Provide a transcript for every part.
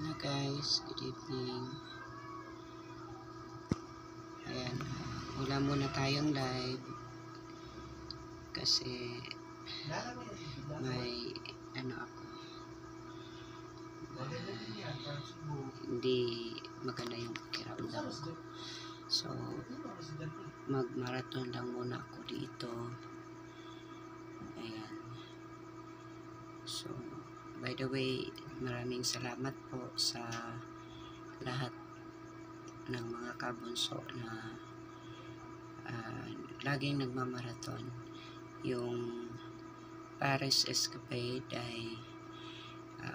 Hello guys, good evening. Ayan, wala muna tayong live kasi may ako, hindi maganda yung pakiramdam ko. So, mag-marathon lang muna ako dito. Ayan. So, by the way, maraming salamat po sa lahat ng mga kabunso na laging nagmamarathon. Yung Paris Escapade ay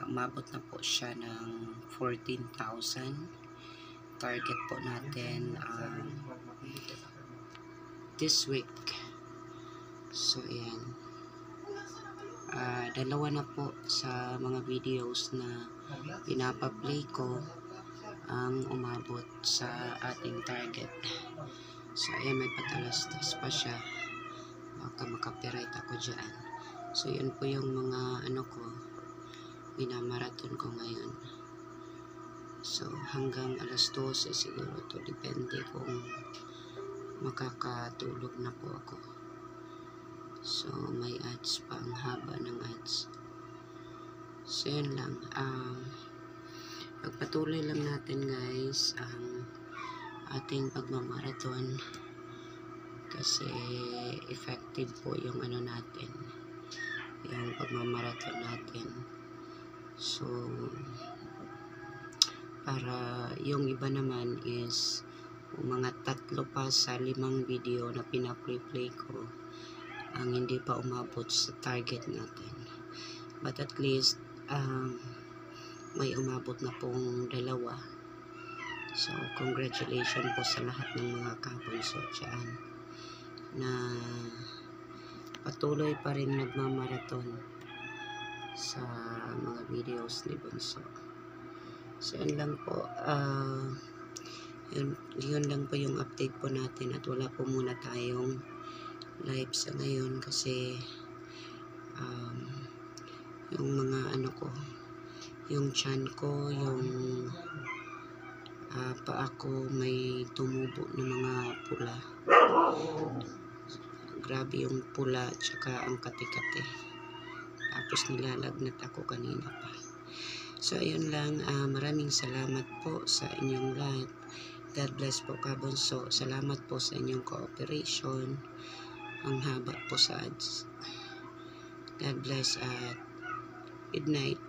umabot na po siya ng 14,000. Target po natin this week. So, ayan. Dalawa na po sa mga videos na pinapaplay ko ang umabot sa ating target. So, ayan, may patalastas pa siya. Baka makapiright ako dyan. So, yun po yung mga ko, pinamarathon ko ngayon. So, hanggang alas 12 siguro to. Depende kung makakatulog na po ako. So, may ads pa. Ang haba ng ads. So, yun lang. Pagpatuloy lang natin guys ang ating pagmamarathon kasi effective po yung natin, yung pagmamarathon natin. So, para yung iba naman is mga 3 pa sa 5 video na pina-play ko ang hindi pa umabot sa target natin. But at least may umabot na pong 2. So, congratulations po sa lahat ng mga kabunso dyan na patuloy pa rin nagmamarathon sa mga videos ni Bunso. So, yun lang po. Yun lang po yung update po natin at wala po muna tayong live sa ngayon kasi yung mga ko, yung tiyan ko, yung paa ko may tumubo ng mga pula. Grabe yung pula tsaka ang kati-kati. Tapos nilalagnat ako kanina pa. So ayun lang, maraming salamat po sa inyong lahat. God bless po kabunso. Salamat po sa inyong cooperation. Ang haba po sa ads. God bless at good night.